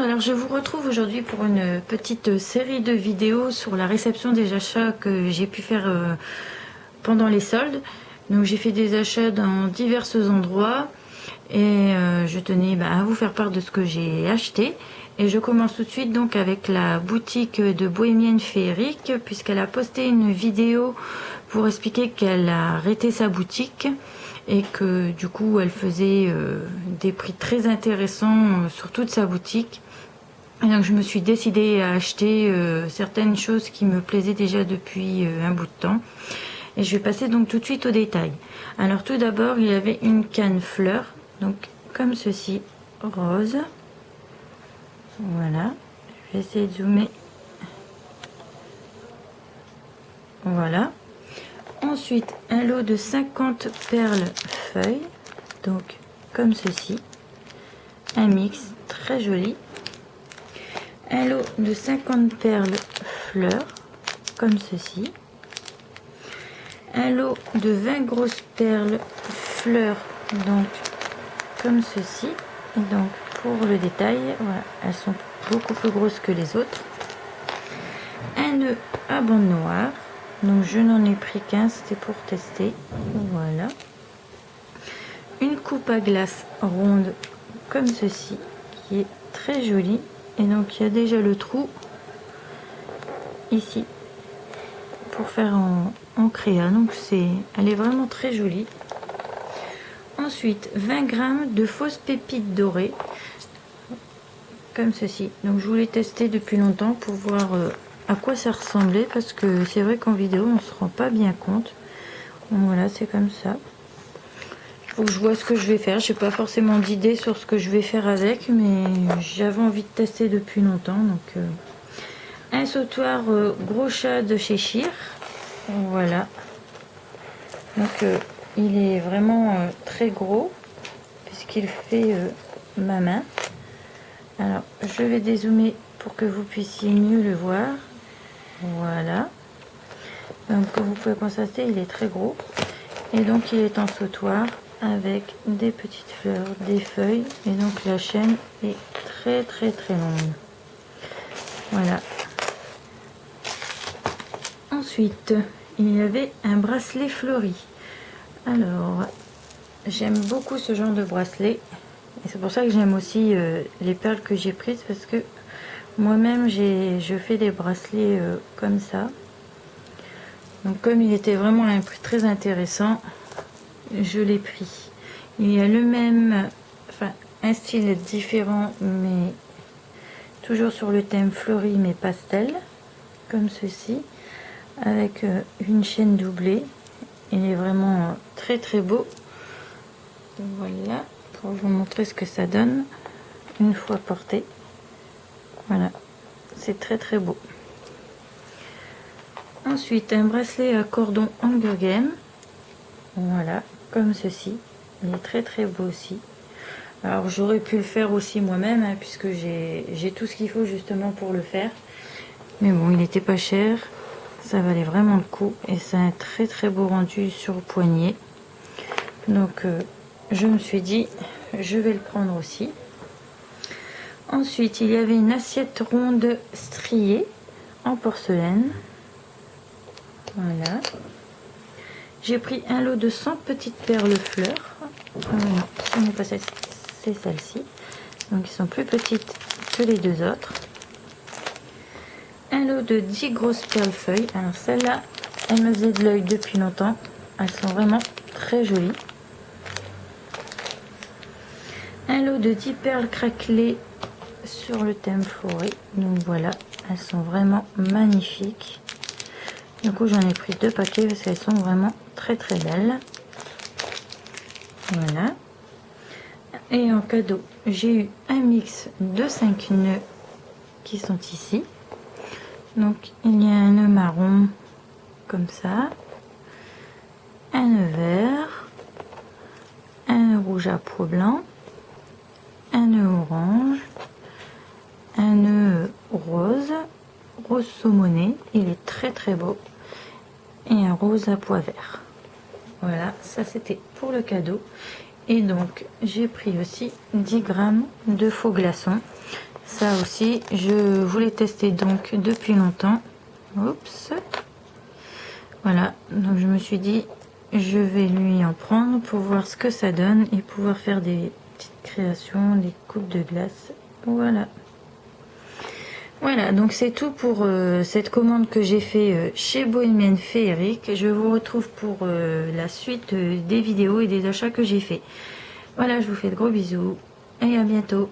alors je vous retrouve aujourd'hui pour une petite série de vidéos sur la réception des achats que j'ai pu faire pendant les soldes. Donc j'ai fait des achats dans divers endroits et je tenais à vous faire part de ce que j'ai acheté. Et je commence tout de suite donc avec la boutique de Bohémienne Féerique, puisqu'elle a posté une vidéo pour expliquer qu'elle a arrêté sa boutique et que du coup elle faisait des prix très intéressants sur toute sa boutique. Et donc je me suis décidée à acheter certaines choses qui me plaisaient déjà depuis un bout de temps. Et je vais passer donc tout de suite au détail. Alors tout d'abord, il y avait une canne fleur, donc comme ceci, rose. Voilà, je vais essayer de zoomer. Voilà. Ensuite, un lot de 50 perles feuilles, donc comme ceci. Un mix très joli. Un lot de 50 perles fleurs, comme ceci. Un lot de 20 grosses perles fleurs, donc comme ceci. Et donc pour le détail, voilà, elles sont beaucoup plus grosses que les autres. Un nœud à bande noire, donc je n'en ai pris qu'un, c'était pour tester. Voilà. Une coupe à glace ronde comme ceci, qui est très jolie. Et donc il y a déjà le trou ici pour faire en créa, donc elle est vraiment très jolie. Ensuite 20 grammes de fausses pépites dorées comme ceci. Donc je voulais tester depuis longtemps pour voir à quoi ça ressemblait, parce que c'est vrai qu'en vidéo on se rend pas bien compte. Donc voilà, c'est comme ça. Il faut que je vois ce que je vais faire. J'ai pas forcément d'idée sur ce que je vais faire avec, mais j'avais envie de tester depuis longtemps. Donc un sautoir gros chat de chez Chir. Voilà. Donc il est vraiment très gros puisqu'il fait ma main. Alors je vais dézoomer pour que vous puissiez mieux le voir. Voilà. Donc comme vous pouvez constater, il est très gros. Et donc il est en sautoir avec des petites fleurs, des feuilles. Et donc la chaîne est très longue. Voilà. Ensuite, il y avait un bracelet fleuri. Alors, j'aime beaucoup ce genre de bracelet. Et c'est pour ça que j'aime aussi les perles que j'ai prises, parce que moi-même, je fais des bracelets comme ça. Donc, comme il était vraiment à un prix très intéressant, je l'ai pris. Il y a le même, enfin, un style différent, mais toujours sur le thème fleuri, mais pastel, comme ceci, avec une chaîne doublée. Il est vraiment très beau. Voilà, pour vous montrer ce que ça donne une fois porté. Voilà, c'est très beau. Ensuite, un bracelet à cordon Hunger Game. Voilà, comme ceci. Il est très beau aussi. Alors j'aurais pu le faire aussi moi-même, hein, puisque j'ai tout ce qu'il faut justement pour le faire. Mais bon, il n'était pas cher. Ça valait vraiment le coup. Et c'est un très beau rendu sur le poignet. Donc je me suis dit, je vais le prendre aussi. Ensuite, il y avait une assiette ronde striée en porcelaine. Voilà. J'ai pris un lot de 100 petites perles fleurs. Non, ce n'est pas celle-ci, c'est celle-ci. Donc, ils sont plus petites que les deux autres. Un lot de 10 grosses perles feuilles. Alors, celle-là, elle me faisait de l'œil depuis longtemps. Elles sont vraiment très jolies. Un lot de 10 perles craquelées sur le thème floré. Donc voilà, elles sont vraiment magnifiques. Du coup, j'en ai pris 2 paquets parce qu'elles sont vraiment très belles. Voilà. Et en cadeau, j'ai eu un mix de 5 nœuds qui sont ici. Donc il y a un nœud marron comme ça, un nœud vert, un nœud rouge à peau blanc, un nœud orange, un nœud rose saumoné, il est très beau, et un rose à pois vert. Voilà, ça c'était pour le cadeau. Et donc j'ai pris aussi 10 grammes de faux glaçons. Ça aussi, je voulais tester donc depuis longtemps. Oups. Voilà, donc je me suis dit, je vais lui en prendre pour voir ce que ça donne et pouvoir faire des petites créations, des coupes de glace. Voilà. Voilà, donc c'est tout pour cette commande que j'ai fait chez Bohémienne Féerique. Je vous retrouve pour la suite des vidéos et des achats que j'ai fait. Voilà, je vous fais de gros bisous et à bientôt.